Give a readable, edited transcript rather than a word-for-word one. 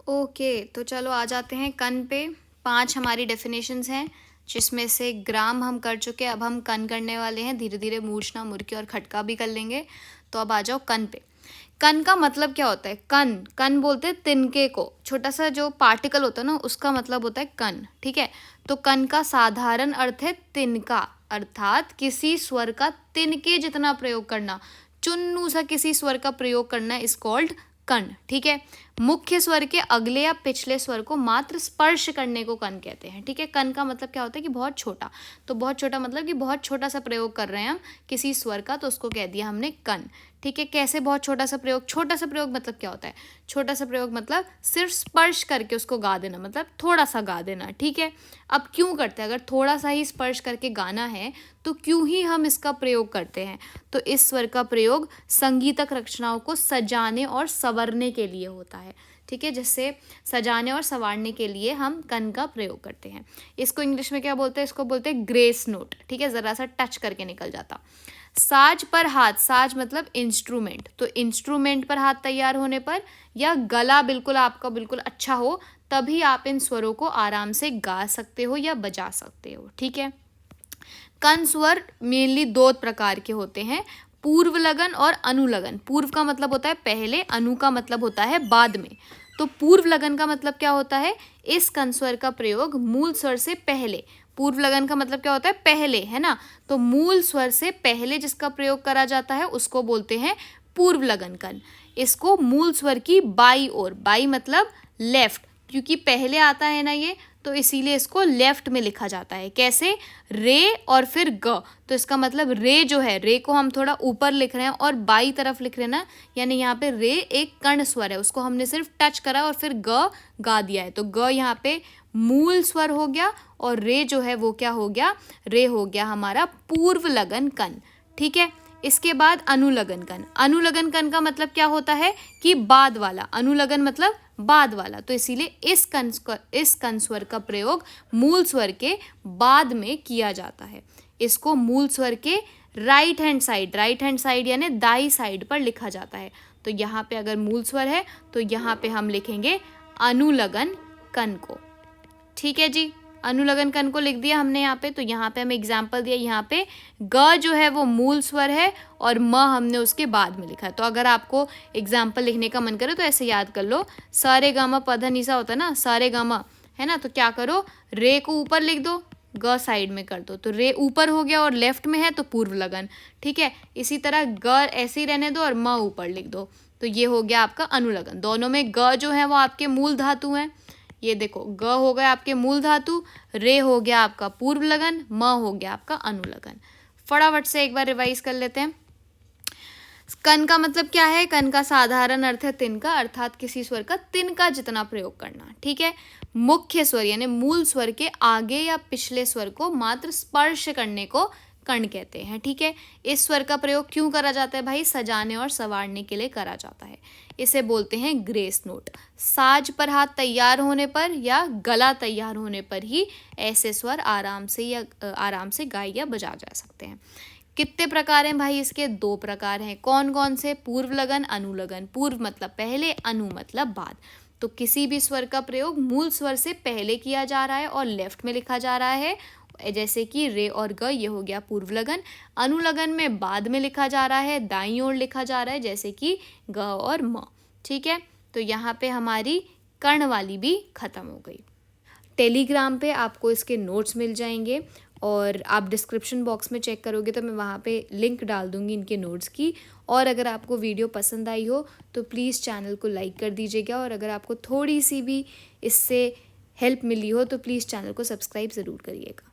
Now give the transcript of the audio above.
Okay, तो चलो आ जाते हैं कन पे। 5 हमारी डेफिनेशंस हैं, जिसमें से ग्राम हम कर चुके हैं, अब हम कन करने वाले हैं। धीरे धीरे मूर्छना, मुर्की और खटका भी कर लेंगे। तो अब आ जाओ कन पे। कन का मतलब क्या होता है? कन, कन बोलते हैं तिनके को। छोटा सा जो पार्टिकल होता है ना, उसका मतलब होता है कन। ठीक है, तो कन का साधारण अर्थ है तिनका, अर्थात किसी स्वर का तिनके जितना प्रयोग करना, चुन्नू सा किसी स्वर का प्रयोग करना इज कॉल्ड कन। ठीक है, मुख्य स्वर के अगले या पिछले स्वर को मात्र स्पर्श करने को कन कहते हैं। ठीक है, कन का मतलब क्या होता है कि बहुत छोटा। तो बहुत छोटा मतलब कि बहुत छोटा सा प्रयोग कर रहे हैं हम किसी स्वर का, तो उसको कह दिया हमने कन। ठीक है, कैसे बहुत छोटा सा प्रयोग? छोटा सा प्रयोग मतलब क्या होता है? छोटा सा प्रयोग मतलब सिर्फ स्पर्श करके उसको गा देना, मतलब थोड़ा सा गा देना। ठीक है, अब क्यों करते हैं? अगर थोड़ा सा ही स्पर्श करके गाना है तो क्यों ही हम इसका प्रयोग करते हैं? तो इस स्वर का प्रयोग संगीतक रचनाओं को सजाने और संवरने के लिए होता है। ठीक है, जैसे सजाने और संवारने के लिए हम कन का प्रयोग करते हैं। इसको इंग्लिश में क्या बोलते हैं? इसको बोलते हैं ग्रेस नोट। ठीक है, जरा सा टच करके निकल जाता। साज पर हाथ, साज मतलब इंस्ट्रूमेंट, तो इंस्ट्रूमेंट पर हाथ तैयार होने पर या गला बिल्कुल आपका बिल्कुल अच्छा हो, तभी आप इन स्वरों को आराम से गा सकते हो या बजा सकते हो। ठीक है, कन स्वर मेनली 2 प्रकार के होते हैं, पूर्व लगन और अनुलगन। पूर्व का मतलब होता है पहले, अनु का मतलब होता है बाद में। तो पूर्व लगन का मतलब क्या होता है? इस कन स्वर का प्रयोग मूल स्वर से पहले। पूर्व लगन का मतलब क्या होता है? पहले, है ना? तो मूल स्वर से पहले जिसका प्रयोग करा जाता है उसको बोलते हैं पूर्व लगन कन। इसको मूल स्वर की बाई ओर, बाई मतलब लेफ्ट, क्योंकि पहले आता है ना ये, तो इसीलिए इसको लेफ्ट में लिखा जाता है। कैसे? रे और फिर ग। तो इसका मतलब रे जो है, रे को हम थोड़ा ऊपर लिख रहे हैं और बाई तरफ लिख रहे हैं ना, यानी यहाँ पे रे एक कर्ण स्वर है, उसको हमने सिर्फ टच करा और फिर ग गा दिया है। तो ग यहाँ पे मूल स्वर हो गया और रे जो है वो क्या हो गया? रे हो गया हमारा पूर्व लगन कन। ठीक है, इसके बाद अनुलगन कन। अनुलगन कन का मतलब क्या होता है कि बाद वाला। अनुलगन मतलब बाद वाला, तो इसीलिए इस कन स्वर का प्रयोग मूल स्वर के बाद में किया जाता है। इसको मूल स्वर के राइट हैंड साइड यानी दाई साइड पर लिखा जाता है। तो यहाँ पे अगर मूल स्वर है तो यहाँ पे हम लिखेंगे अनुलगन कन को। ठीक है जी, अनुलगन कन को लिख दिया हमने यहाँ पे। तो यहाँ पे हमें एग्जाम्पल दिया, यहाँ पे ग जो है वो मूल स्वर है और म हमने उसके बाद में लिखा है। तो अगर आपको एग्जाम्पल लिखने का मन करे तो ऐसे याद कर लो, सा रे गा मा पा धा नि सा होता है ना, सा रे गा मा, है ना? तो क्या करो, रे को ऊपर लिख दो, ग साइड में कर दो, तो रे ऊपर हो गया और लेफ्ट में है तो पूर्व लगन। ठीक है, इसी तरह ग ऐसे ही रहने दो और म ऊपर लिख दो, तो ये हो गया आपका अनुलगन। दोनों में ग जो है वो आपके मूल धातु हैं। ये देखो, ग हो गया आपके मूल धातु, रे हो गया आपका पूर्व लगन, म हो गया आपका अनुलगन। फटाफट से एक बार रिवाइज कर लेते हैं। कन का मतलब क्या है? कन का साधारण अर्थ है तिनका, अर्थात किसी स्वर का तिनका जितना प्रयोग करना। ठीक है, मुख्य स्वर यानी मूल स्वर के आगे या पिछले स्वर को मात्र स्पर्श करने को कण कहते हैं। ठीक है, इस स्वर का प्रयोग क्यों करा जाता है भाई? सजाने और संवारने के लिए करा जाता है। इसे बोलते हैं ग्रेस नोट। साज पर हाथ तैयार होने पर या गला तैयार होने पर ही ऐसे स्वर आराम से गाए या बजा जा सकते हैं। कितने प्रकार हैं भाई इसके? 2 प्रकार हैं। कौन कौन से? पूर्व लगन, अनुलगन। पूर्व मतलब पहले, अनु मतलब बाद। तो किसी भी स्वर का प्रयोग मूल स्वर से पहले किया जा रहा है और लेफ्ट में लिखा जा रहा है, जैसे कि रे और ग, ये हो गया पूर्व लगन। अनुलगन में बाद में लिखा जा रहा है, दाईं ओर लिखा जा रहा है, जैसे कि ग और म। ठीक है, तो यहाँ पे हमारी कर्ण वाली भी खत्म हो गई। टेलीग्राम पे आपको इसके नोट्स मिल जाएंगे और आप डिस्क्रिप्शन बॉक्स में चेक करोगे तो मैं वहाँ पे लिंक डाल दूँगी इनके नोट्स की। और अगर आपको वीडियो पसंद आई हो तो प्लीज़ चैनल को लाइक कर दीजिएगा, और अगर आपको थोड़ी सी भी इससे हेल्प मिली हो तो प्लीज़ चैनल को सब्सक्राइब ज़रूर करिएगा।